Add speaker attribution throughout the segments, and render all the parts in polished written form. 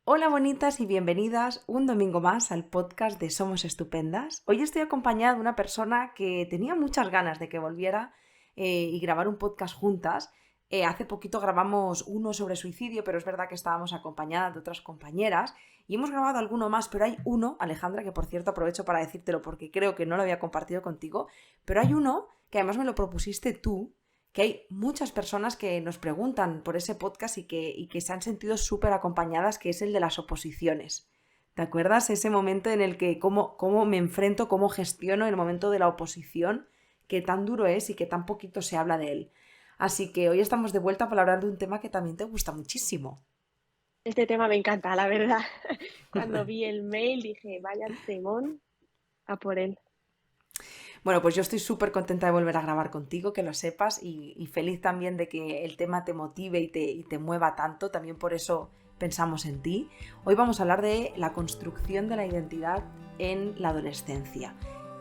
Speaker 1: Hola bonitas y bienvenidas un domingo más al podcast de Somos Estupendas. Hoy estoy acompañada de una persona que tenía muchas ganas de que volviera y grabar un podcast juntas. Hace poquito grabamos uno sobre suicidio, pero es verdad que estábamos acompañadas de otras compañeras y hemos grabado alguno más, pero hay uno, Alejandra, que por cierto aprovecho para decírtelo porque creo que no lo había compartido contigo, pero hay uno que además me lo propusiste tú, que hay muchas personas que nos preguntan por ese podcast y que se han sentido súper acompañadas, que es el de las oposiciones. ¿Te acuerdas ese momento en el que cómo me enfrento, cómo gestiono el momento de la oposición, que tan duro es y que tan poquito se habla de él? Así que hoy estamos de vuelta para hablar de un tema que también te gusta muchísimo.
Speaker 2: Este tema me encanta, la verdad. Cuando vi el mail dije, vaya temón, a por él.
Speaker 1: Bueno, pues yo estoy súper contenta de volver a grabar contigo, que lo sepas, y feliz también de que el tema te motive y te mueva tanto, también por eso pensamos en ti. Hoy vamos a hablar de la construcción de la identidad en la adolescencia.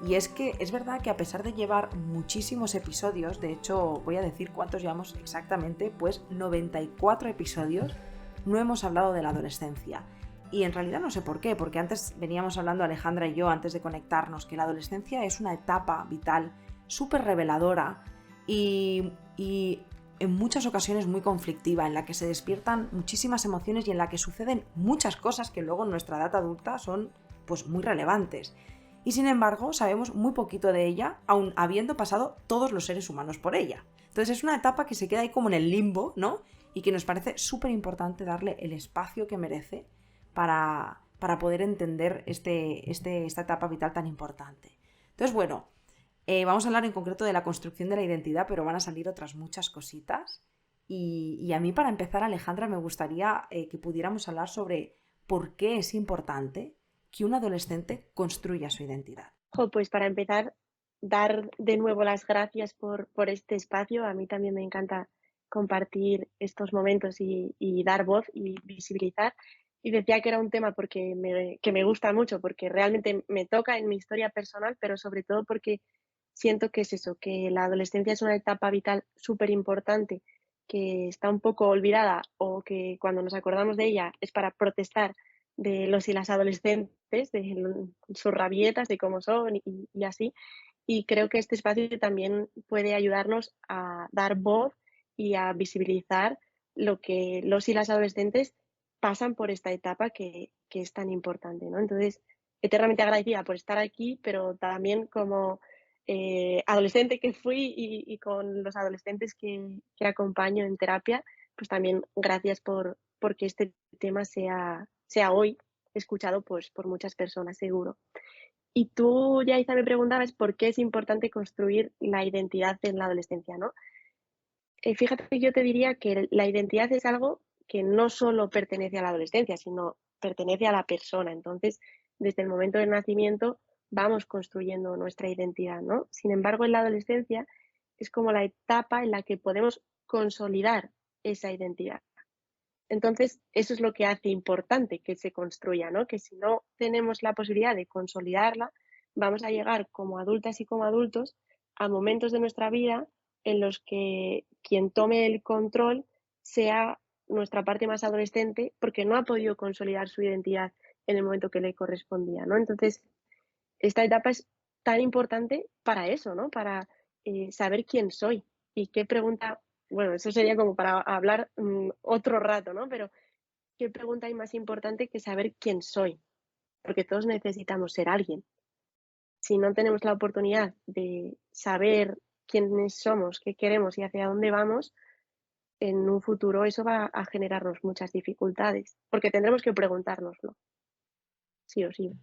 Speaker 1: Y es que es verdad que a pesar de llevar muchísimos episodios, de hecho voy a decir cuántos llevamos exactamente, pues 94 episodios, no hemos hablado de la adolescencia. Y en realidad no sé por qué, porque antes veníamos hablando Alejandra y yo antes de conectarnos que la adolescencia es una etapa vital súper reveladora y en muchas ocasiones muy conflictiva, en la que se despiertan muchísimas emociones y en la que suceden muchas cosas que luego en nuestra edad adulta son pues muy relevantes. Y sin embargo sabemos muy poquito de ella, aun habiendo pasado todos los seres humanos por ella. Entonces es una etapa que se queda ahí como en el limbo, ¿no? Y que nos parece súper importante darle el espacio que merece para poder entender esta etapa vital tan importante. Entonces, bueno, vamos a hablar en concreto de la construcción de la identidad, pero van a salir otras muchas cositas. Y a mí, para empezar, Alejandra, me gustaría que pudiéramos hablar sobre por qué es importante que un adolescente construya su identidad.
Speaker 2: Pues para empezar, dar de nuevo las gracias por este espacio. A mí también me encanta compartir estos momentos y dar voz y visibilizar. Y decía que era un tema que me gusta mucho, porque realmente me toca en mi historia personal, pero sobre todo porque siento que es eso, que la adolescencia es una etapa vital súper importante, que está un poco olvidada o que cuando nos acordamos de ella es para protestar de los y las adolescentes, sus rabietas, de cómo son y así. Y creo que este espacio también puede ayudarnos a dar voz y a visibilizar lo que los y las adolescentes pasan por esta etapa que es tan importante, ¿no? Entonces, eternamente agradecida por estar aquí, pero también como adolescente que fui y con los adolescentes que acompaño en terapia, pues también gracias porque este tema sea hoy escuchado pues, por muchas personas, seguro. Y tú, Yaiza, me preguntabas por qué es importante construir la identidad en la adolescencia, ¿no? Fíjate que yo te diría que la identidad es algo que no solo pertenece a la adolescencia, sino pertenece a la persona. Entonces, desde el momento del nacimiento vamos construyendo nuestra identidad, ¿no? Sin embargo, en la adolescencia es como la etapa en la que podemos consolidar esa identidad. Entonces, eso es lo que hace importante que se construya, ¿no? Que si no tenemos la posibilidad de consolidarla, vamos a llegar como adultas y como adultos a momentos de nuestra vida en los que quien tome el control sea nuestra parte más adolescente porque no ha podido consolidar su identidad en el momento que le correspondía, ¿no? Entonces, esta etapa es tan importante para eso, ¿no? Para saber quién soy y qué pregunta, bueno, eso sería como para hablar otro rato, ¿no? Pero qué pregunta hay más importante que saber quién soy, porque todos necesitamos ser alguien. Si no tenemos la oportunidad de saber quiénes somos, qué queremos y hacia dónde vamos, en un futuro eso va a generarnos muchas dificultades, porque tendremos que preguntárnoslo, sí o sí.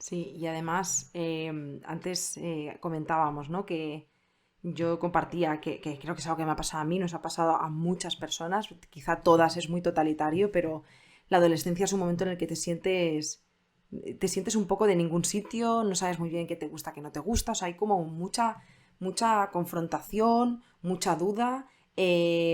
Speaker 1: Sí, y además, antes comentábamos, ¿no? Que yo compartía que creo que es algo que me ha pasado a mí, nos ha pasado a muchas personas, quizá todas es muy totalitario, pero la adolescencia es un momento en el que te sientes un poco de ningún sitio, no sabes muy bien qué te gusta, qué no te gusta, o sea, hay como mucha confrontación, mucha duda,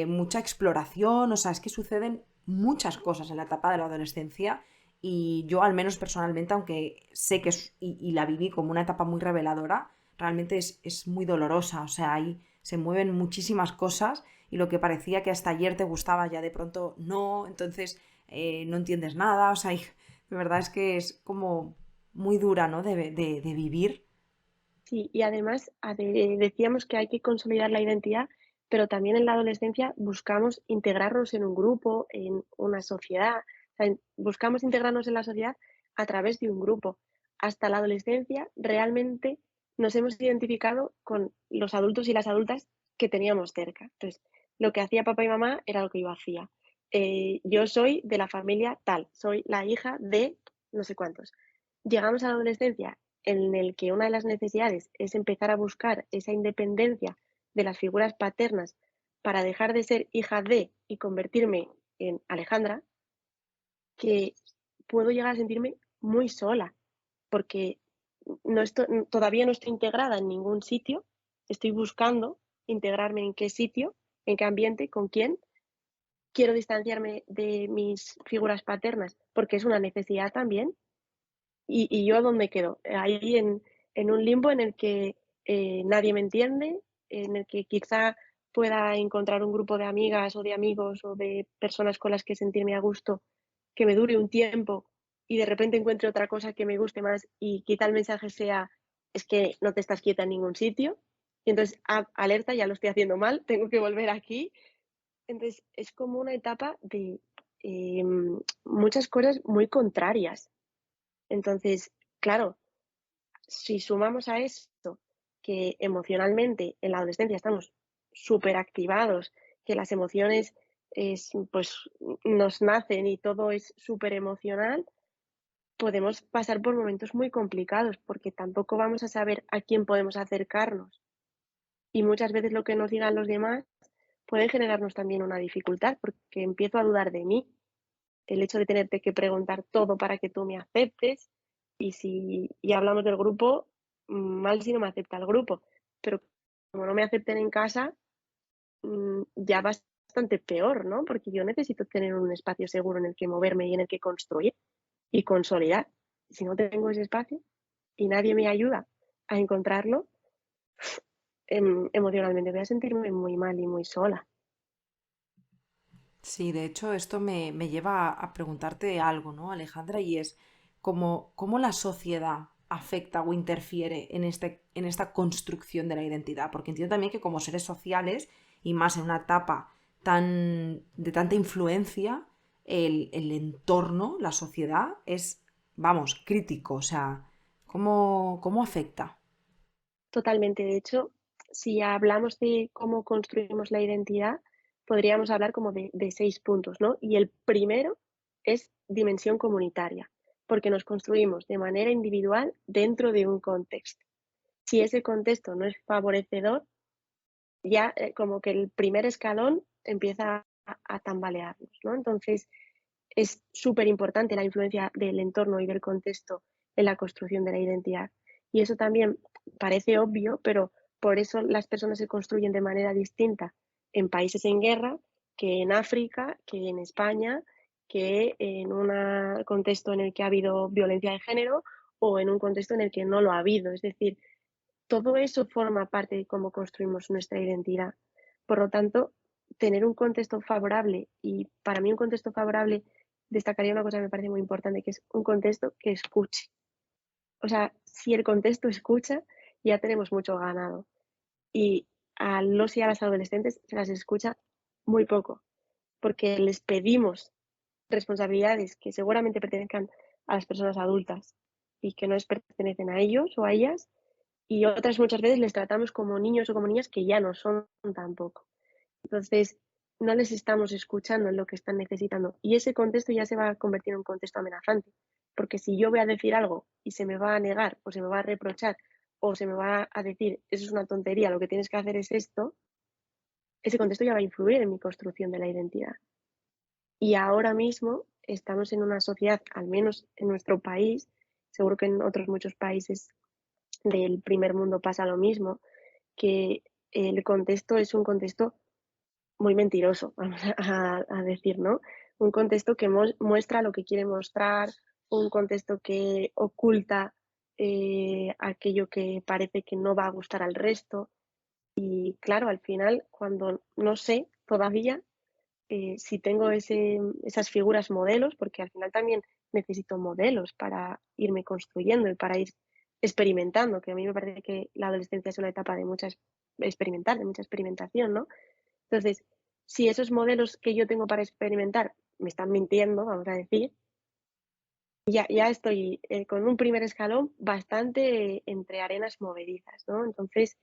Speaker 1: mucha exploración, o sea, es que suceden muchas cosas en la etapa de la adolescencia y yo al menos personalmente, aunque sé que y la viví como una etapa muy reveladora, realmente es muy dolorosa, o sea, ahí se mueven muchísimas cosas y lo que parecía que hasta ayer te gustaba ya de pronto no, entonces no entiendes nada, o sea, y de verdad es que es como muy dura, ¿no? De vivir.
Speaker 2: Sí, y además decíamos que hay que consolidar la identidad, pero también en la adolescencia buscamos integrarnos en un grupo, en una sociedad, o sea, buscamos integrarnos en la sociedad a través de un grupo. Hasta la adolescencia realmente nos hemos identificado con los adultos y las adultas que teníamos cerca. Entonces, lo que hacía papá y mamá era lo que yo hacía. Yo soy de la familia tal, soy la hija de no sé cuántos. Llegamos a la adolescencia en el que una de las necesidades es empezar a buscar esa independencia de las figuras paternas para dejar de ser hija de y convertirme en Alejandra, que puedo llegar a sentirme muy sola, porque todavía no estoy integrada en ningún sitio, estoy buscando integrarme en qué sitio, en qué ambiente, con quién. Quiero distanciarme de mis figuras paternas porque es una necesidad también. ¿Y yo dónde quedo? Ahí en un limbo en el que nadie me entiende, en el que quizá pueda encontrar un grupo de amigas o de amigos o de personas con las que sentirme a gusto, que me dure un tiempo y de repente encuentre otra cosa que me guste más y quizá el mensaje sea, es que no te estás quieta en ningún sitio. Y entonces, alerta, ya lo estoy haciendo mal, tengo que volver aquí. Entonces, es como una etapa de muchas cosas muy contrarias. Entonces, claro, si sumamos a esto que emocionalmente en la adolescencia estamos súper activados, que las emociones pues, nos nacen y todo es súper emocional, podemos pasar por momentos muy complicados porque tampoco vamos a saber a quién podemos acercarnos. Y muchas veces lo que nos digan los demás puede generarnos también una dificultad porque empiezo a dudar de mí. El hecho de tenerte que preguntar todo para que tú me aceptes y hablamos del grupo, mal si no me acepta el grupo, pero como no me acepten en casa, ya bastante peor, ¿no? Porque yo necesito tener un espacio seguro en el que moverme y en el que construir y consolidar. Si no tengo ese espacio y nadie me ayuda a encontrarlo, emocionalmente voy a sentirme muy mal y muy sola.
Speaker 1: Sí, de hecho, esto me lleva a preguntarte algo, ¿no, Alejandra? Y es cómo la sociedad afecta o interfiere en esta construcción de la identidad. Porque entiendo también que como seres sociales, y más en una etapa de tanta influencia, el entorno, la sociedad, es, vamos, crítico. O sea, ¿cómo afecta?
Speaker 2: Totalmente. De hecho, si hablamos de cómo construimos la identidad, podríamos hablar como de 6 puntos, ¿no? Y el primero es dimensión comunitaria, porque nos construimos de manera individual dentro de un contexto. Si ese contexto no es favorecedor, ya como que el primer escalón empieza a tambalearnos, ¿no? Entonces, es súper importante la influencia del entorno y del contexto en la construcción de la identidad. Y eso también parece obvio, pero por eso las personas se construyen de manera distinta en países en guerra que en África, que en España, que en un contexto en el que ha habido violencia de género o en un contexto en el que no lo ha habido. Es decir, todo eso forma parte de cómo construimos nuestra identidad. Por lo tanto, tener un contexto favorable, y para mí un contexto favorable destacaría una cosa que me parece muy importante, que es un contexto que escuche. O sea, si el contexto escucha, ya tenemos mucho ganado. Y a los y a las adolescentes se las escucha muy poco, porque les pedimos responsabilidades que seguramente pertenezcan a las personas adultas y que no les pertenecen a ellos o a ellas, y otras muchas veces les tratamos como niños o como niñas que ya no son tampoco. Entonces, no les estamos escuchando en lo que están necesitando y ese contexto ya se va a convertir en un contexto amenazante, porque si yo voy a decir algo y se me va a negar o se me va a reprochar o se me va a decir, eso es una tontería, lo que tienes que hacer es esto, ese contexto ya va a influir en mi construcción de la identidad. Y ahora mismo estamos en una sociedad, al menos en nuestro país, seguro que en otros muchos países del primer mundo pasa lo mismo, que el contexto es un contexto muy mentiroso, vamos a decir, ¿no? Un contexto que muestra lo que quiere mostrar, un contexto que oculta aquello que parece que no va a gustar al resto. Y claro, al final, cuando no sé todavía, si tengo esas figuras modelos, porque al final también necesito modelos para irme construyendo y para ir experimentando, que a mí me parece que la adolescencia es una etapa de experimentar, de mucha experimentación, ¿no? Entonces, si esos modelos que yo tengo para experimentar me están mintiendo, vamos a decir, ya estoy con un primer escalón bastante entre arenas movedizas, ¿no? Entonces,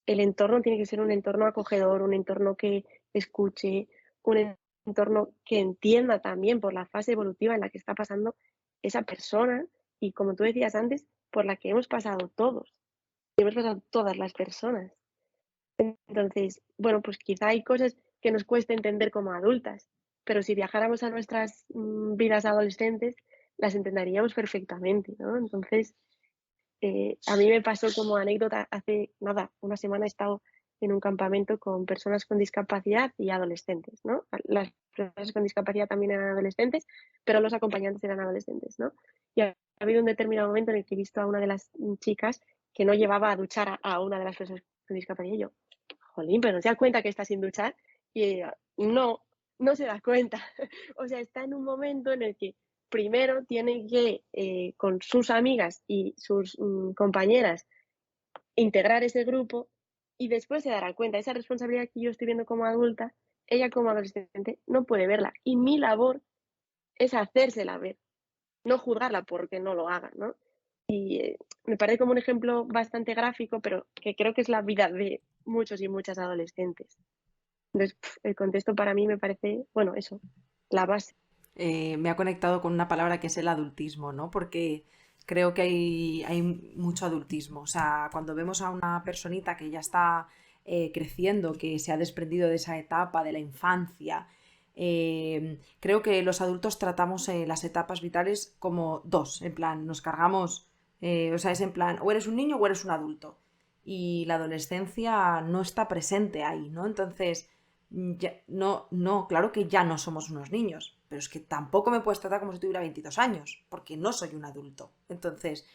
Speaker 2: el entorno tiene que ser un entorno acogedor, un entorno que escuche, un entorno que entienda también por la fase evolutiva en la que está pasando esa persona y, como tú decías antes, por la que hemos pasado todos, y hemos pasado todas las personas. Entonces, bueno, pues quizá hay cosas que nos cuesta entender como adultas, pero si viajáramos a nuestras vidas adolescentes, las entenderíamos perfectamente, ¿no? Entonces, a mí me pasó como anécdota hace nada, una semana he estado en un campamento con personas con discapacidad y adolescentes, ¿no? Las personas con discapacidad también eran adolescentes, pero los acompañantes eran adolescentes, ¿no? Y ha habido un determinado momento en el que he visto a una de las chicas que no llevaba a duchar a una de las personas con discapacidad y yo, jolín, pero no se da cuenta que está sin duchar y ella, no, no se da cuenta. O sea, está en un momento en el que primero tiene que, con sus amigas y sus compañeras, integrar ese grupo y después se dará cuenta. Esa responsabilidad que yo estoy viendo como adulta, ella como adolescente no puede verla. Y mi labor es hacérsela ver, no juzgarla porque no lo haga, ¿no? Y me parece como un ejemplo bastante gráfico, pero que creo que es la vida de muchos y muchas adolescentes. Entonces, el contexto para mí me parece, bueno, eso, la base.
Speaker 1: Me ha conectado con una palabra que es el adultismo, ¿no? Porque creo que hay mucho adultismo. O sea, cuando vemos a una personita que ya está creciendo, que se ha desprendido de esa etapa de la infancia, creo que los adultos tratamos las etapas vitales como dos, en plan, nos cargamos, o sea, es en plan, o eres un niño o eres un adulto. Y la adolescencia no está presente ahí, ¿no? Entonces, no, claro que ya no somos unos niños, pero es que tampoco me puedes tratar como si tuviera 22 años, porque no soy un adulto. Entonces,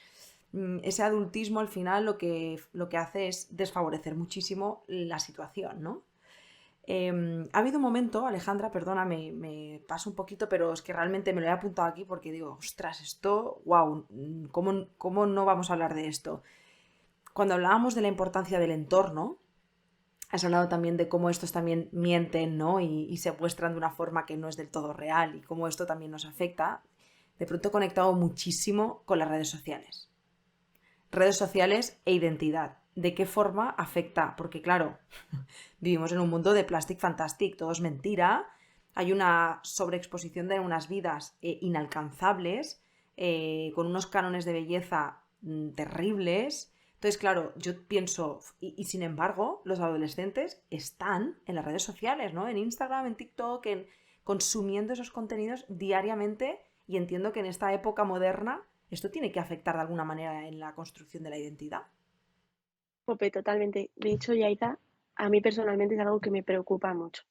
Speaker 1: ese adultismo al final lo que hace es desfavorecer muchísimo la situación, ¿no? Ha habido un momento, Alejandra, perdóname, me paso un poquito, pero es que realmente me lo he apuntado aquí porque digo, ostras, esto, wow, ¿cómo no vamos a hablar de esto? Cuando hablábamos de la importancia del entorno, has hablado también de cómo estos también mienten, ¿no? Y se muestran de una forma que no es del todo real y cómo esto también nos afecta. De pronto he conectado muchísimo con las redes sociales. Redes sociales e identidad. ¿De qué forma afecta? Porque claro, vivimos en un mundo de plastic fantastic, todo es mentira, hay una sobreexposición de unas vidas inalcanzables, con unos cánones de belleza terribles. Entonces, claro, yo pienso, y sin embargo, los adolescentes están en las redes sociales, ¿no? En Instagram, en TikTok, consumiendo esos contenidos diariamente y entiendo que en esta época moderna esto tiene que afectar de alguna manera en la construcción de la identidad.
Speaker 2: Jope, totalmente. De hecho, Yaita, a mí personalmente es algo que me preocupa mucho.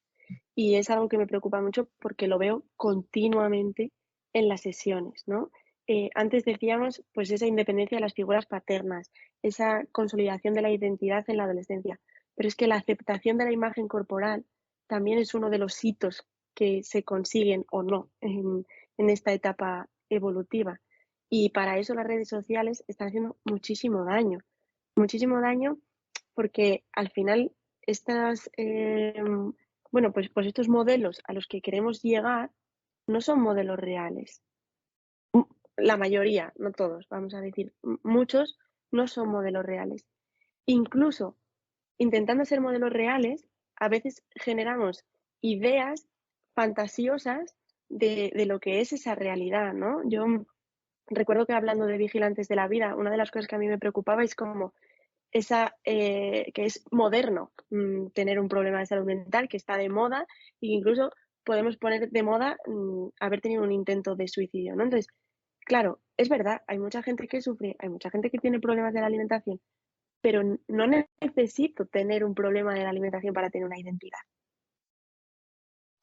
Speaker 2: Y es algo que me preocupa mucho porque lo veo continuamente en las sesiones, ¿no? Antes decíamos, pues esa independencia de las figuras paternas, esa consolidación de la identidad en la adolescencia, pero es que la aceptación de la imagen corporal también es uno de los hitos que se consiguen o no en esta etapa evolutiva. Y para eso las redes sociales están haciendo muchísimo daño porque al final estas, bueno, pues estos modelos a los que queremos llegar no son modelos reales. La mayoría, no todos, vamos a decir, muchos no son modelos reales. Incluso intentando ser modelos reales, a veces generamos ideas fantasiosas de lo que es esa realidad, ¿no? Yo recuerdo que hablando de vigilantes de la vida, una de las cosas que a mí me preocupaba es como que es moderno tener un problema de salud mental, que está de moda e incluso podemos poner de moda haber tenido un intento de suicidio, ¿no? Entonces, claro, es verdad, hay mucha gente que sufre, hay mucha gente que tiene problemas de la alimentación, pero no necesito tener un problema de la alimentación para tener una identidad.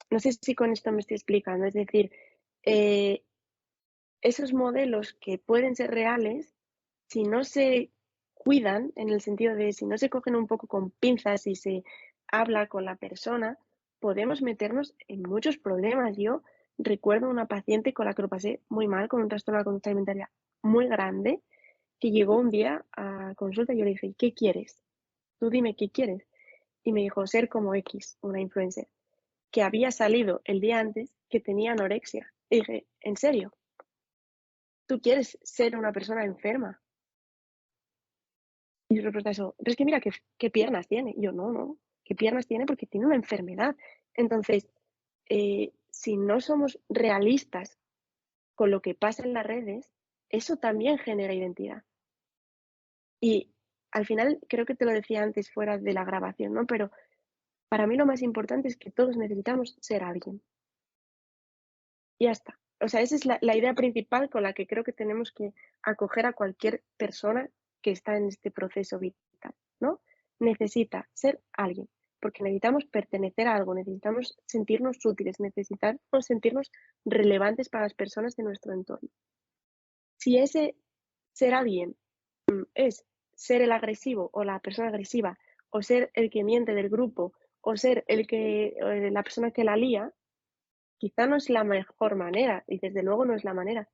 Speaker 2: No sé si con esto me estoy explicando, es decir, eh, esos modelos que pueden ser reales, si no se cuidan, en el sentido de si no se cogen un poco con pinzas y se habla con la persona, podemos meternos en muchos problemas. Yo recuerdo una paciente con la que lo pasé muy mal, con un trastorno de la conducta alimentaria muy grande, que llegó un día a consulta y yo le dije, ¿qué quieres? Tú dime qué quieres. Y me dijo, ser como X, una influencer, que había salido el día antes que tenía anorexia. Y dije, ¿en serio? ¿Tú quieres ser una persona enferma? Y yo le pregunté eso, pero es que mira qué piernas tiene. Y yo, no, ¿qué piernas tiene? Porque tiene una enfermedad. Entonces, si no somos realistas con lo que pasa en las redes, eso también genera identidad. Y al final, creo que te lo decía antes fuera de la grabación, ¿no? Pero para mí lo más importante es que todos necesitamos ser alguien. Y ya está. O sea, esa es la idea principal con la que creo que tenemos que acoger a cualquier persona que está en este proceso vital, ¿no? Necesita ser alguien, porque necesitamos pertenecer a algo, necesitamos sentirnos útiles, necesitamos sentirnos relevantes para las personas de nuestro entorno. Si ese ser alguien es ser el agresivo o la persona agresiva, o ser el que miente del grupo, o ser la persona que la lía, quizá no es la mejor manera, y desde luego no es la manera,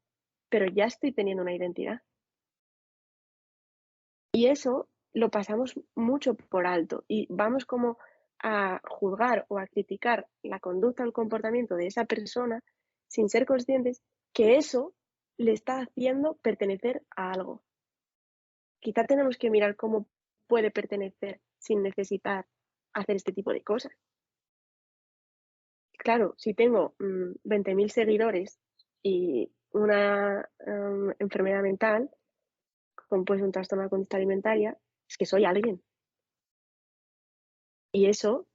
Speaker 2: pero ya estoy teniendo una identidad. Y eso lo pasamos mucho por alto y vamos como a juzgar o a criticar la conducta o el comportamiento de esa persona sin ser conscientes que eso le está haciendo pertenecer a algo. Quizá tenemos que mirar cómo puede pertenecer sin necesitar hacer este tipo de cosas. Claro, si tengo 20.000 seguidores y una enfermedad mental, como puede ser un trastorno de la conducta alimentaria, es que soy alguien. Y eso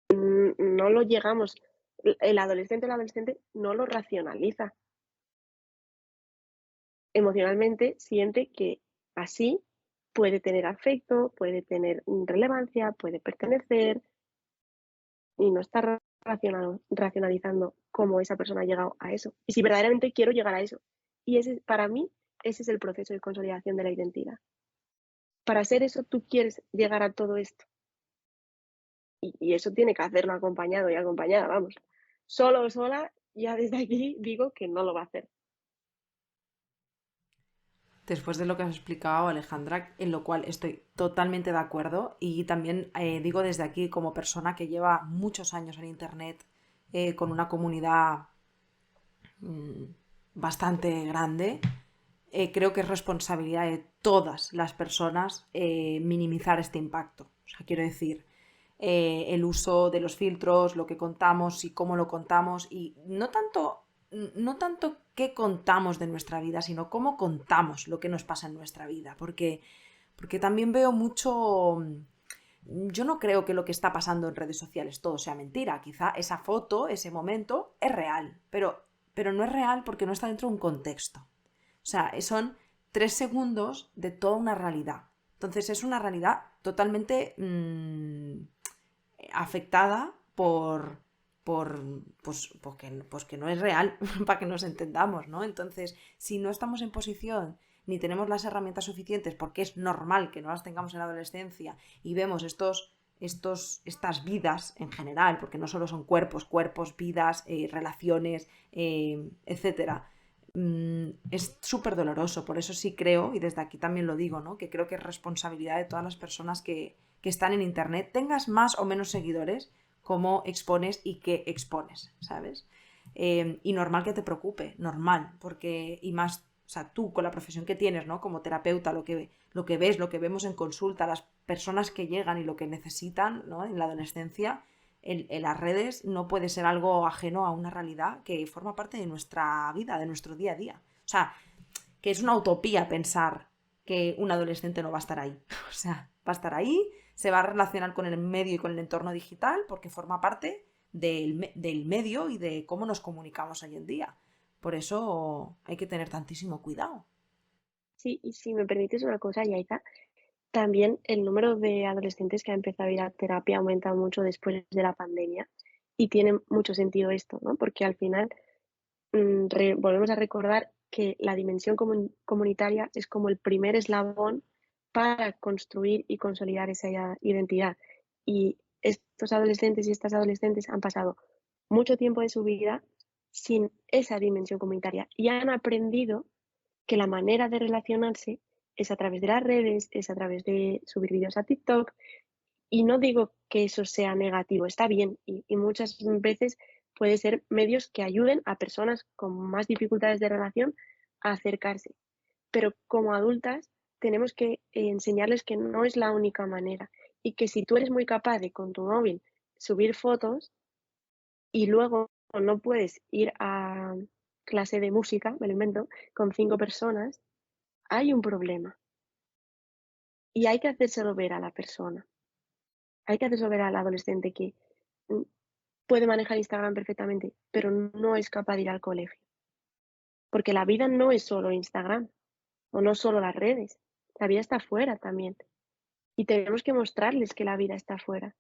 Speaker 2: no lo llegamos, el adolescente o la adolescente no lo racionaliza. Emocionalmente siente que así puede tener afecto, puede tener relevancia, puede pertenecer y no está racionalizando cómo esa persona ha llegado a eso. Y si verdaderamente quiero llegar a eso. Y para mí, ese es el proceso de consolidación de la identidad. Para ser eso, tú quieres llegar a todo esto. Y eso tiene que hacerlo acompañado y acompañada, vamos. Solo o sola, ya desde aquí digo que no lo va a hacer.
Speaker 1: Después de lo que has explicado, Alejandra, en lo cual estoy totalmente de acuerdo y también digo desde aquí como persona que lleva muchos años en Internet con una comunidad mm, bastante grande, creo que es responsabilidad de todas las personas minimizar este impacto. O sea, quiero decir, el uso de los filtros, lo que contamos y cómo lo contamos y no tanto qué contamos de nuestra vida, sino cómo contamos lo que nos pasa en nuestra vida, porque también veo mucho. Yo no creo que lo que está pasando en redes sociales todo sea mentira. Quizá esa foto, ese momento, es real, pero no es real porque no está dentro de un contexto. O sea, son 3 segundos de toda una realidad. Entonces es una realidad totalmente afectada pues que no es real, para que nos entendamos, ¿no? Entonces, si no estamos en posición ni tenemos las herramientas suficientes, porque es normal que no las tengamos en la adolescencia, y vemos estas vidas en general, porque no solo son cuerpos, vidas, relaciones, etcétera. Es súper doloroso, por eso sí creo, y desde aquí también lo digo, ¿no? Que creo que es responsabilidad de todas las personas que están en Internet, tengas más o menos seguidores, cómo expones y qué expones, ¿sabes? Y normal que te preocupe, normal, porque, y más, o sea, tú con la profesión que tienes, ¿no? Como terapeuta, lo que ves, lo que vemos en consulta, las personas que llegan y lo que necesitan, ¿no? En la adolescencia, en las redes no puede ser algo ajeno a una realidad que forma parte de nuestra vida, de nuestro día a día. O sea, que es una utopía pensar que un adolescente no va a estar ahí. O sea, va a estar ahí, se va a relacionar con el medio y con el entorno digital porque forma parte del medio y de cómo nos comunicamos hoy en día. Por eso hay que tener tantísimo cuidado.
Speaker 2: Sí, y si me permites una cosa, Yaita, también el número de adolescentes que ha empezado a ir a terapia ha aumentado mucho después de la pandemia y tiene mucho sentido esto, ¿no? Porque al final volvemos a recordar que la dimensión comunitaria es como el primer eslabón para construir y consolidar esa identidad. Y estos adolescentes y estas adolescentes han pasado mucho tiempo de su vida sin esa dimensión comunitaria y han aprendido que la manera de relacionarse es a través de las redes, es a través de subir vídeos a TikTok. Y no digo que eso sea negativo, está bien y muchas veces puede ser medios que ayuden a personas con más dificultades de relación a acercarse. Pero como adultas tenemos que enseñarles que no es la única manera y que si tú eres muy capaz de con tu móvil subir fotos y luego no puedes ir a clase de música, me lo invento, con 5 personas, hay un problema y hay que hacérselo ver a la persona. Hay que hacérselo ver al adolescente que mm, puede manejar Instagram perfectamente, pero no es capaz de ir al colegio. Porque la vida no es solo Instagram o no solo las redes. La vida está afuera también. Y tenemos que mostrarles que la vida está afuera,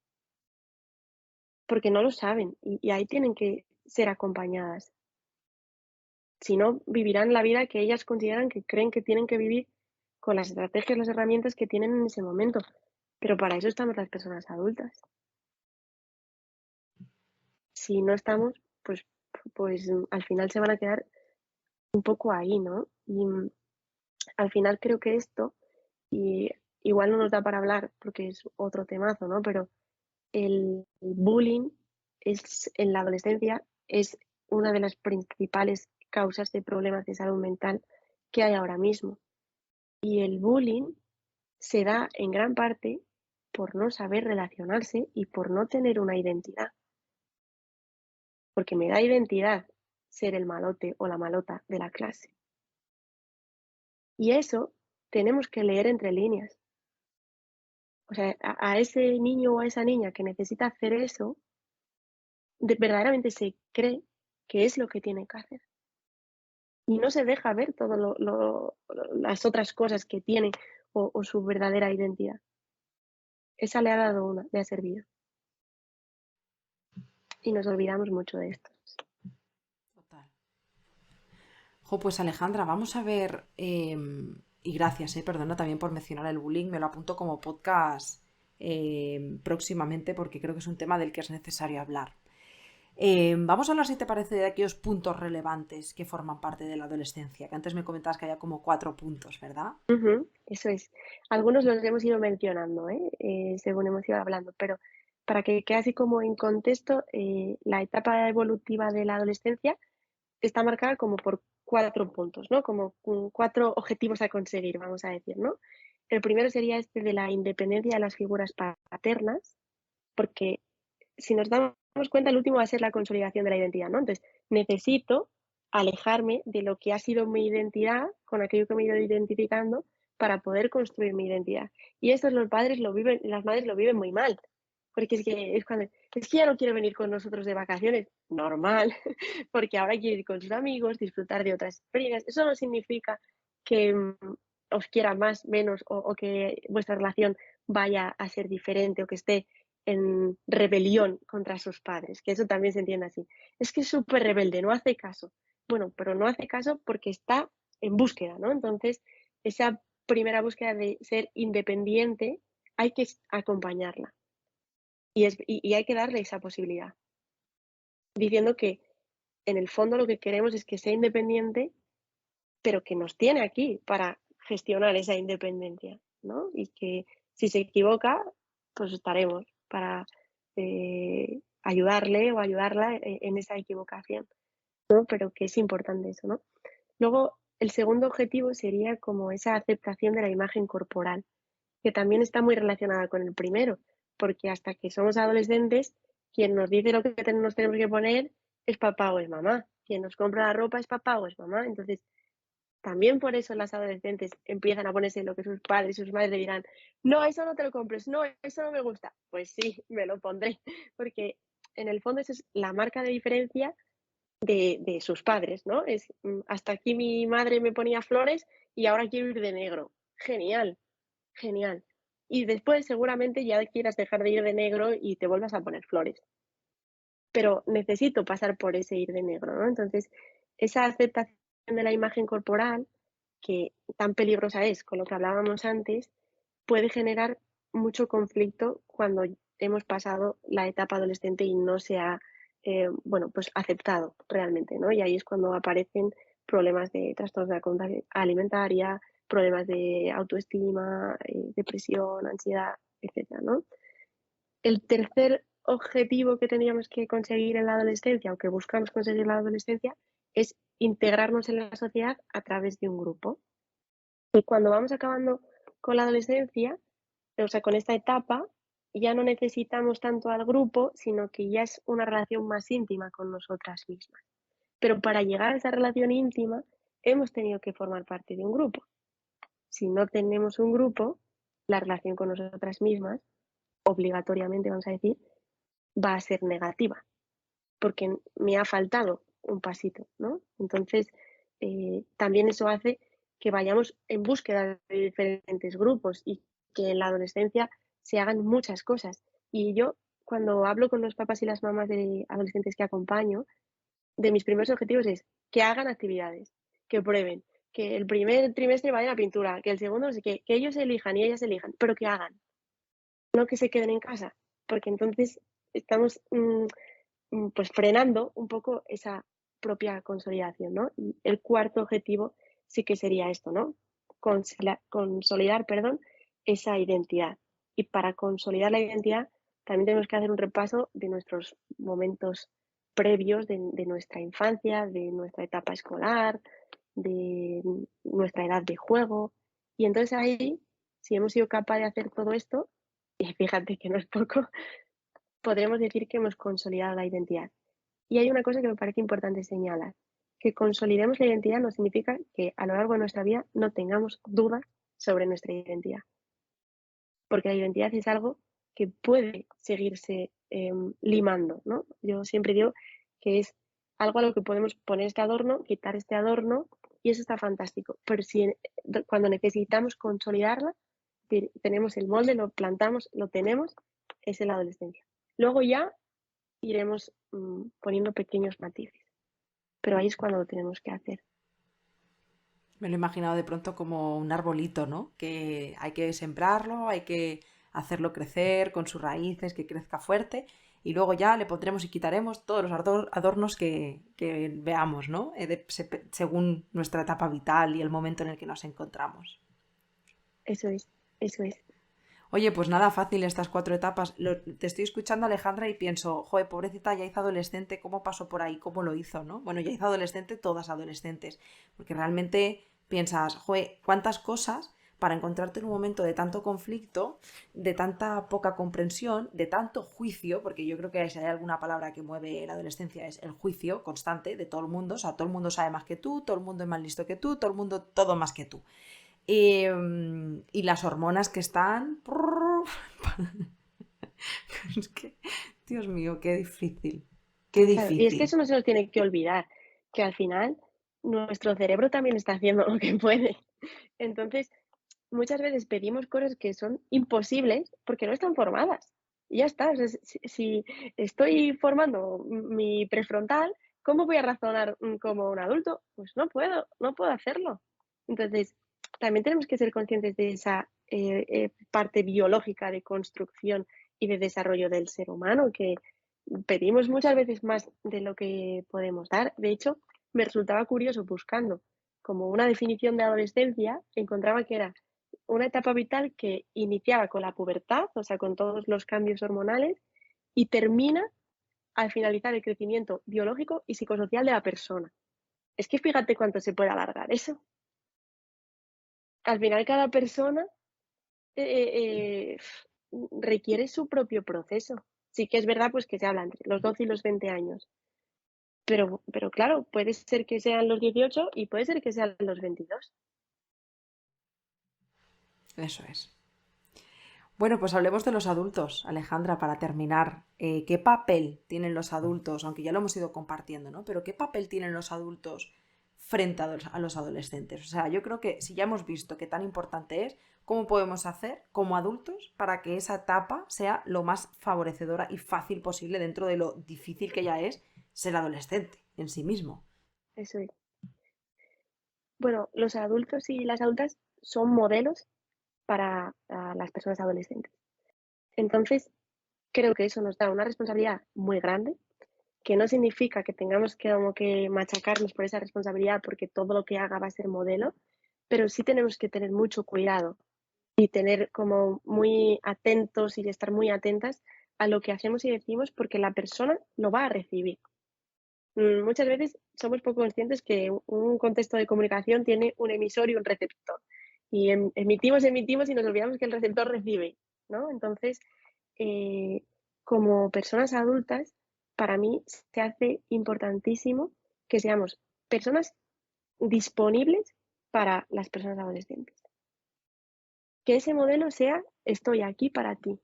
Speaker 2: porque no lo saben y ahí tienen que ser acompañadas. Si no, vivirán la vida que ellas consideran que creen que tienen que vivir con las estrategias, las herramientas que tienen en ese momento. Pero para eso estamos las personas adultas. Si no estamos, pues al final se van a quedar un poco ahí, ¿no? Y al final creo que esto, y igual no nos da para hablar porque es otro temazo, ¿no? Pero el bullying es, en la adolescencia es una de las principales causas de problemas de salud mental que hay ahora mismo. Y el bullying se da en gran parte por no saber relacionarse y por no tener una identidad. Porque me da identidad ser el malote o la malota de la clase. Y eso tenemos que leer entre líneas. O sea, a ese niño o a esa niña que necesita hacer eso, verdaderamente se cree que es lo que tiene que hacer. Y no se deja ver todas las otras cosas que tiene o su verdadera identidad. Esa le ha dado una, le ha servido. Y nos olvidamos mucho de esto.
Speaker 1: Total. Jo, pues Alejandra, vamos a ver, y gracias, perdona también por mencionar el bullying, me lo apunto como podcast próximamente porque creo que es un tema del que es necesario hablar. Vamos a hablar, si te parece, de aquellos puntos relevantes que forman parte de la adolescencia, que antes me comentabas que había como 4 puntos, ¿verdad?
Speaker 2: Eso es. Algunos los hemos ido mencionando, según hemos ido hablando, pero para que quede así como en contexto, la etapa evolutiva de la adolescencia está marcada como por 4 puntos, ¿no? Como 4 objetivos a conseguir, vamos a decir, ¿no? El primero sería este de la independencia de las figuras paternas, porque si nos damos cuenta, el último va a ser la consolidación de la identidad, ¿no? Entonces, necesito alejarme de lo que ha sido mi identidad, con aquello que me he ido identificando, para poder construir mi identidad. Y esto los padres lo viven, las madres lo viven muy mal, porque es que ya no quiere venir con nosotros de vacaciones, normal, porque ahora quiere ir con sus amigos, disfrutar de otras experiencias. Eso no significa que os quiera más, menos o que vuestra relación vaya a ser diferente o que esté en rebelión contra sus padres, que eso también se entiende así. Es que es súper rebelde, no hace caso. Bueno, pero no hace caso porque está en búsqueda, ¿no? Entonces, esa primera búsqueda de ser independiente hay que acompañarla y hay que darle esa posibilidad, diciendo que en el fondo lo que queremos es que sea independiente, pero que nos tiene aquí para gestionar esa independencia, ¿no? Y que si se equivoca, pues estaremos para ayudarle o ayudarla en esa equivocación, ¿no? Pero que es importante eso, ¿no? Luego, el segundo objetivo sería como esa aceptación de la imagen corporal, que también está muy relacionada con el primero, porque hasta que somos adolescentes, quien nos dice lo que nos tenemos que poner es papá o es mamá. Quien nos compra la ropa es papá o es mamá. Entonces, también por eso las adolescentes empiezan a ponerse lo que sus padres y sus madres le dirán, no, eso no te lo compres, no, eso no me gusta. Pues sí, me lo pondré, porque en el fondo esa es la marca de diferencia de sus padres, ¿no? Es, hasta aquí mi madre me ponía flores y ahora quiero ir de negro. Genial, genial. Y después seguramente ya quieras dejar de ir de negro y te vuelvas a poner flores. Pero necesito pasar por ese ir de negro, ¿no? Entonces, esa aceptación de la imagen corporal, que tan peligrosa es con lo que hablábamos antes, puede generar mucho conflicto cuando hemos pasado la etapa adolescente y no se ha, bueno, pues aceptado realmente, ¿no? Y ahí es cuando aparecen problemas de trastornos de la conducta alimentaria, problemas de autoestima, depresión, ansiedad, etcétera, ¿no? El tercer objetivo que tendríamos que conseguir en la adolescencia, o que buscamos conseguir en la adolescencia, es integrarnos en la sociedad a través de un grupo. Y cuando vamos acabando con la adolescencia, o sea, con esta etapa, ya no necesitamos tanto al grupo, sino que ya es una relación más íntima con nosotras mismas. Pero para llegar a esa relación íntima, hemos tenido que formar parte de un grupo. Si no tenemos un grupo, la relación con nosotras mismas, obligatoriamente vamos a decir, va a ser negativa, porque me ha faltado un pasito, ¿no? Entonces, también eso hace que vayamos en búsqueda de diferentes grupos y que en la adolescencia se hagan muchas cosas. Y yo, cuando hablo con los papás y las mamás de adolescentes que acompaño, de mis primeros objetivos es que hagan actividades, que prueben, que el primer trimestre vayan a pintura, que el segundo no sé qué, que ellos elijan y ellas elijan, pero que hagan, no que se queden en casa, porque entonces estamos pues frenando un poco esa propia consolidación, ¿no? Y el cuarto objetivo sí que sería esto, ¿no? Consolidar, perdón, esa identidad. Y para consolidar la identidad también tenemos que hacer un repaso de nuestros momentos previos de nuestra infancia, de nuestra etapa escolar, de nuestra edad de juego. Y entonces ahí, si hemos sido capaces de hacer todo esto, y fíjate que no es poco, podremos decir que hemos consolidado la identidad. Y hay una cosa que me parece importante señalar, que consolidemos la identidad no significa que a lo largo de nuestra vida no tengamos dudas sobre nuestra identidad, porque la identidad es algo que puede seguirse limando, ¿no? Yo siempre digo que es algo a lo que podemos poner este adorno, quitar este adorno, y eso está fantástico. Pero si cuando necesitamos consolidarla, tenemos el molde, lo plantamos, lo tenemos, es en la adolescencia. Luego ya iremos poniendo pequeños matices, pero ahí es cuando lo tenemos que hacer.
Speaker 1: Me lo he imaginado de pronto como un arbolito, ¿no? Que hay que sembrarlo, hay que hacerlo crecer con sus raíces, que crezca fuerte, y luego ya le pondremos y quitaremos todos los adornos que veamos, ¿no? Según nuestra etapa vital y el momento en el que nos encontramos.
Speaker 2: Eso es, eso es.
Speaker 1: Oye, pues nada fácil estas 4 etapas. Te estoy escuchando, Alejandra, y pienso, joder, pobrecita, ya hizo adolescente, ¿cómo pasó por ahí? ¿Cómo lo hizo, no? Bueno, ya hizo adolescente, todas adolescentes. Porque realmente piensas, joder, cuántas cosas para encontrarte en un momento de tanto conflicto, de tanta poca comprensión, de tanto juicio, porque yo creo que si hay alguna palabra que mueve la adolescencia es el juicio constante de todo el mundo, o sea, todo el mundo sabe más que tú, todo el mundo es más listo que tú, todo el mundo todo más que tú. Y las hormonas que están... Es que, Dios mío, qué difícil. Qué
Speaker 2: Claro, y es que
Speaker 1: difícil.
Speaker 2: eso no se nos tiene que olvidar, que al final nuestro cerebro también está haciendo lo que puede. Entonces, muchas veces pedimos cosas que son imposibles porque no están formadas. Y ya está. O sea, si estoy formando mi prefrontal, ¿cómo voy a razonar como un adulto? Pues no puedo hacerlo. Entonces, también tenemos que ser conscientes de esa parte biológica de construcción y de desarrollo del ser humano, que pedimos muchas veces más de lo que podemos dar. De hecho, me resultaba curioso buscando como una definición de adolescencia, encontraba que era una etapa vital que iniciaba con la pubertad, o sea, con todos los cambios hormonales, y termina al finalizar el crecimiento biológico y psicosocial de la persona. Es que fíjate cuánto se puede alargar eso. Al final cada persona requiere su propio proceso. Sí que es verdad pues que se habla entre los 12 y los 20 años, pero claro, puede ser que sean los 18 y puede ser que sean los 22.
Speaker 1: Eso es. Bueno, pues hablemos de los adultos, Alejandra, para terminar. ¿Qué papel tienen los adultos? Aunque ya lo hemos ido compartiendo, ¿no? Pero ¿qué papel tienen los adultos frente a los adolescentes? O sea, yo creo que si ya hemos visto qué tan importante es, ¿cómo podemos hacer como adultos para que esa etapa sea lo más favorecedora y fácil posible dentro de lo difícil que ya es ser adolescente en sí mismo?
Speaker 2: Eso es. Bueno, los adultos y las adultas son modelos para las personas adolescentes. Entonces, creo que eso nos da una responsabilidad muy grande, que no significa que tengamos que, como que machacarnos por esa responsabilidad porque todo lo que haga va a ser modelo, pero sí tenemos que tener mucho cuidado y tener como muy atentos y estar muy atentas a lo que hacemos y decimos porque la persona lo va a recibir. Muchas veces somos poco conscientes que un contexto de comunicación tiene un emisor y un receptor. Y emitimos y nos olvidamos que el receptor recibe, ¿no? Entonces, eh, como personas adultas, para mí se hace importantísimo que seamos personas disponibles para las personas adolescentes. Que ese modelo sea, estoy aquí para ti.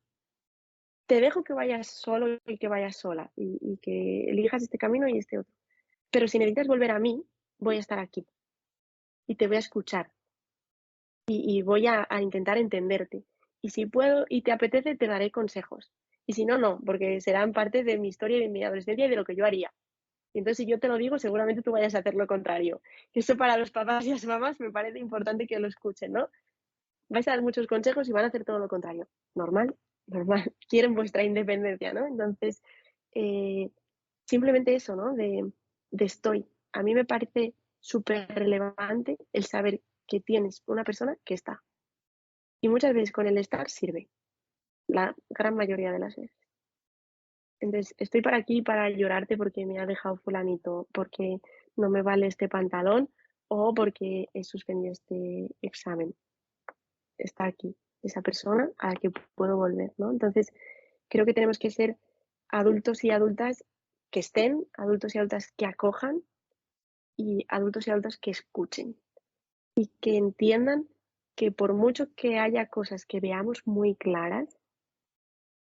Speaker 2: Te dejo que vayas solo y que vayas sola y que elijas este camino y este otro. Pero si necesitas volver a mí, voy a estar aquí y te voy a escuchar y voy a intentar entenderte. Y si puedo y te apetece, te daré consejos. Y si no, no, porque serán parte de mi historia y de mi adolescencia y de lo que yo haría. Y entonces, si yo te lo digo, seguramente tú vayas a hacer lo contrario. Y eso para los papás y las mamás me parece importante que lo escuchen, ¿no? Vais a dar muchos consejos y van a hacer todo lo contrario. Normal, normal. Quieren vuestra independencia, ¿no? Entonces, eh, simplemente eso, ¿no? De estoy. A mí me parece súper relevante el saber que tienes una persona que está. Y muchas veces con el estar sirve, la gran mayoría de las veces. Entonces, estoy para aquí para llorarte porque me ha dejado fulanito, porque no me vale este pantalón o porque he suspendido este examen. Está aquí, esa persona a la que puedo volver, ¿no? Entonces, creo que tenemos que ser adultos y adultas que estén, adultos y adultas que acojan y adultos y adultas que escuchen y que entiendan que por mucho que haya cosas que veamos muy claras,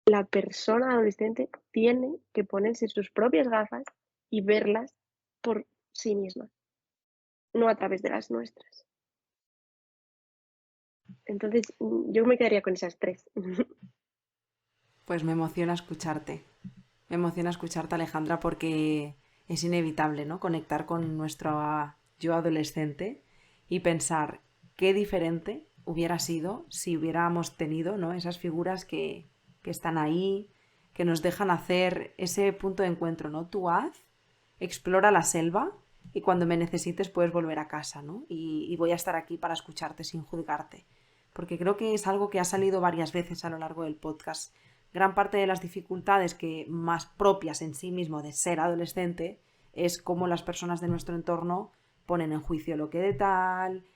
Speaker 2: la persona adolescente tiene que ponerse sus propias gafas y verlas por sí misma, no a través de las nuestras. Entonces, yo me quedaría con esas tres.
Speaker 1: Pues me emociona escucharte. Me emociona escucharte, Alejandra, porque es inevitable, ¿no? Conectar con nuestro yo adolescente y pensar qué diferente hubiera sido si hubiéramos tenido, ¿no? Esas figuras que están ahí, que nos dejan hacer ese punto de encuentro, ¿no? Tú haz, explora la selva y cuando me necesites puedes volver a casa, ¿no? Y voy a estar aquí para escucharte sin juzgarte. Porque creo que es algo que ha salido varias veces a lo largo del podcast. Gran parte de las dificultades que más propias en sí mismo de ser adolescente es cómo las personas de nuestro entorno ponen en juicio lo que de tal.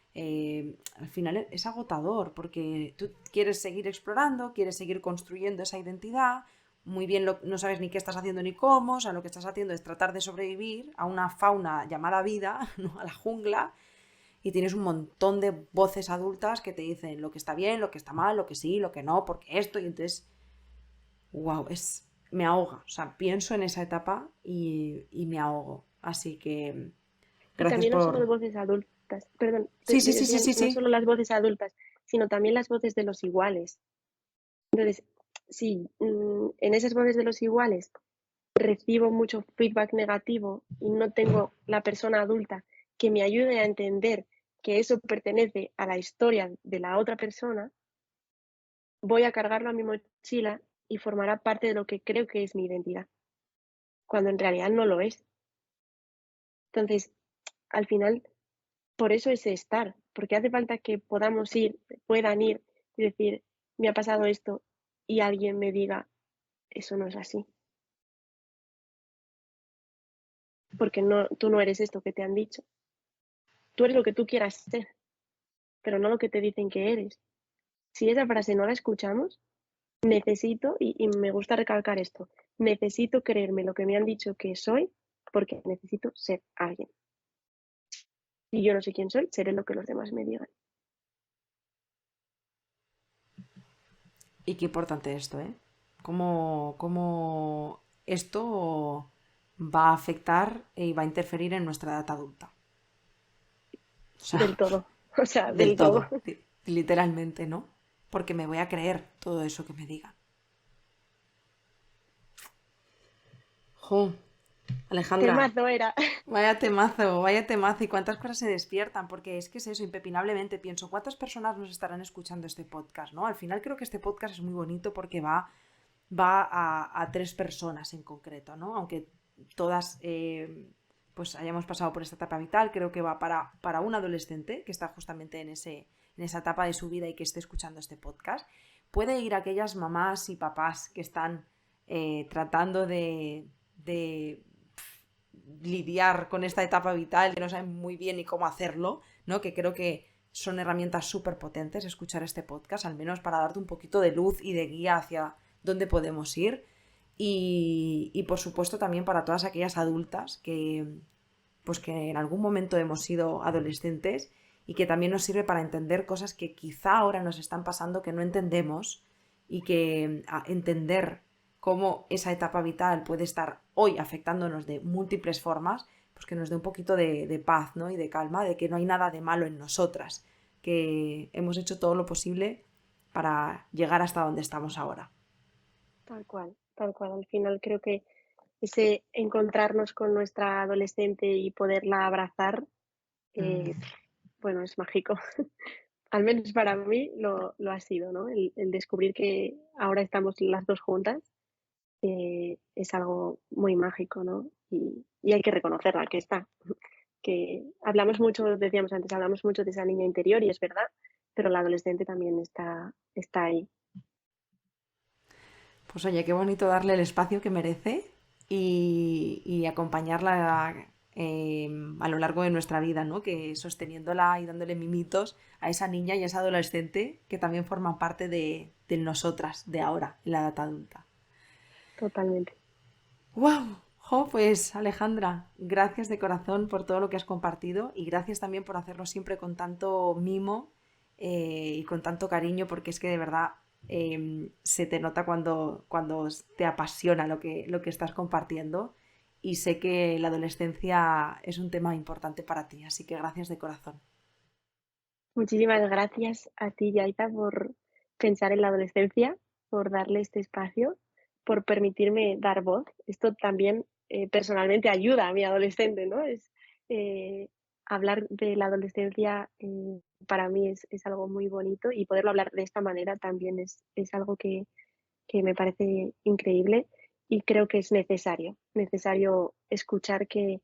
Speaker 1: Al final es agotador porque tú quieres seguir explorando, quieres seguir construyendo esa identidad, muy bien no sabes ni qué estás haciendo ni cómo, o sea, lo que estás haciendo es tratar de sobrevivir a una fauna llamada vida, ¿no? A la jungla, y tienes un montón de voces adultas que te dicen lo que está bien, lo que está mal, lo que sí, lo que no, porque esto, y entonces, wow, me ahoga, o sea, pienso en esa etapa y me ahogo, así que
Speaker 2: Y
Speaker 1: gracias
Speaker 2: también no solo de
Speaker 1: por...
Speaker 2: voces adultas, perdón,
Speaker 1: Sí, sí, sí, sí,
Speaker 2: decía,
Speaker 1: sí,
Speaker 2: no
Speaker 1: sí.
Speaker 2: solo las voces adultas, sino también las voces de los iguales. Entonces, si en esas voces de los iguales recibo mucho feedback negativo y no tengo la persona adulta que me ayude a entender que eso pertenece a la historia de la otra persona, voy a cargarlo a mi mochila y formará parte de lo que creo que es mi identidad, cuando en realidad no lo es. Entonces, al final, por eso es estar, porque hace falta que puedan ir y decir, me ha pasado esto y alguien me diga, eso no es así, porque no, tú no eres esto que te han dicho. Tú eres lo que tú quieras ser, pero no lo que te dicen que eres. Si esa frase no la escuchamos, necesito, y me gusta recalcar esto, necesito creerme lo que me han dicho que soy porque necesito ser alguien. Si yo no sé quién soy, seré lo que los demás me digan.
Speaker 1: Y qué importante esto, ¿eh? Cómo esto va a afectar y va a interferir en nuestra edad adulta. O sea,
Speaker 2: Del todo, o sea,
Speaker 1: del
Speaker 2: del todo.
Speaker 1: todo, literalmente, ¿no? Porque me voy a creer todo eso que me digan. Jo, Alejandra,
Speaker 2: Temazo era.
Speaker 1: vaya temazo y cuántas cosas se despiertan, porque es que es eso, impepinablemente pienso, ¿cuántas personas nos estarán escuchando este podcast, ¿no? Al final creo que este podcast es muy bonito porque va va a 3 personas en concreto, ¿no? Aunque todas pues hayamos pasado por esta etapa vital, creo que va para un adolescente que está justamente en esa etapa de su vida y que esté escuchando este podcast. Puede ir a aquellas mamás y papás que están tratando de lidiar con esta etapa vital, que no saben muy bien ni cómo hacerlo, ¿no? Que creo que son herramientas súper potentes escuchar este podcast, al menos para darte un poquito de luz y de guía hacia dónde podemos ir. Y por supuesto también para todas aquellas adultas pues que en algún momento hemos sido adolescentes y que también nos sirve para entender cosas que quizá ahora nos están pasando que no entendemos y que entender cómo esa etapa vital puede estar hoy afectándonos de múltiples formas, pues que nos dé un poquito de paz, ¿no? Y de calma, de que no hay nada de malo en nosotras, que hemos hecho todo lo posible para llegar hasta donde estamos ahora.
Speaker 2: Tal cual, tal cual. Al final creo que ese encontrarnos con nuestra adolescente y poderla abrazar, bueno, es mágico. Al menos para mí lo ha sido, ¿no? El descubrir que ahora estamos las dos juntas es algo muy mágico, ¿no? Y hay que reconocerla, que está. Que hablamos mucho, decíamos antes, hablamos mucho de esa niña interior y es verdad, pero la adolescente también está ahí.
Speaker 1: Pues oye, qué bonito darle el espacio que merece y acompañarla a lo largo de nuestra vida, ¿no? Que sosteniéndola y dándole mimitos a esa niña y a esa adolescente que también forman parte de nosotras, de ahora, en la edad adulta.
Speaker 2: Totalmente.
Speaker 1: ¡Wow! Jo, pues Alejandra, gracias de corazón por todo lo que has compartido y gracias también por hacerlo siempre con tanto mimo y con tanto cariño, porque es que de verdad se te nota cuando te apasiona lo que estás compartiendo y sé que la adolescencia es un tema importante para ti, así que gracias de corazón.
Speaker 2: Muchísimas gracias a ti, Yaita, por pensar en la adolescencia, por darle este espacio, por permitirme dar voz. Esto también personalmente ayuda a mi adolescente, ¿no? Eh, hablar de la adolescencia para mí es algo muy bonito y poderlo hablar de esta manera también es algo que me parece increíble y creo que es necesario escuchar que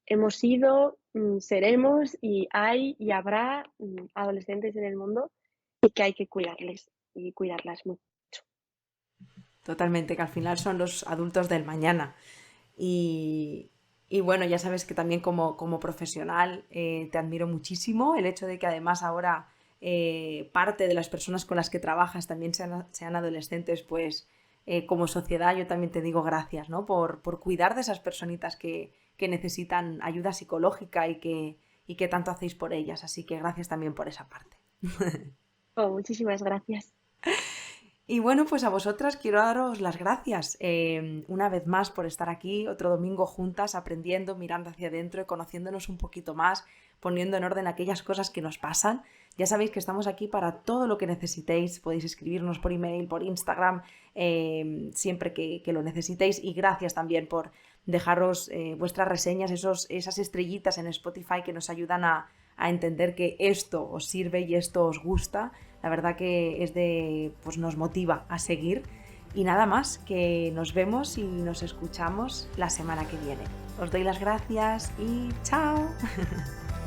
Speaker 2: hemos sido, seremos y hay y habrá adolescentes en el mundo y que hay que cuidarles y cuidarlas mucho.
Speaker 1: Totalmente, que al final son los adultos del mañana. Y, y bueno, ya sabes que también como profesional te admiro muchísimo. El hecho de que además ahora parte de las personas con las que trabajas también sean adolescentes, pues como sociedad yo también te digo gracias, ¿no? Por cuidar de esas personitas que necesitan ayuda psicológica y que tanto hacéis por ellas. Así que gracias también por esa parte.
Speaker 2: Oh, muchísimas gracias.
Speaker 1: Y bueno, pues a vosotras quiero daros las gracias una vez más por estar aquí otro domingo juntas, aprendiendo, mirando hacia adentro y conociéndonos un poquito más, poniendo en orden aquellas cosas que nos pasan. Ya sabéis que estamos aquí para todo lo que necesitéis. Podéis escribirnos por email, por Instagram, siempre que lo necesitéis. Y gracias también por dejaros vuestras reseñas, esas estrellitas en Spotify que nos ayudan a entender que esto os sirve y esto os gusta. La verdad que pues nos motiva a seguir. Y nada más, que nos vemos y nos escuchamos la semana que viene. Os doy las gracias y chao.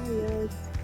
Speaker 2: Adiós.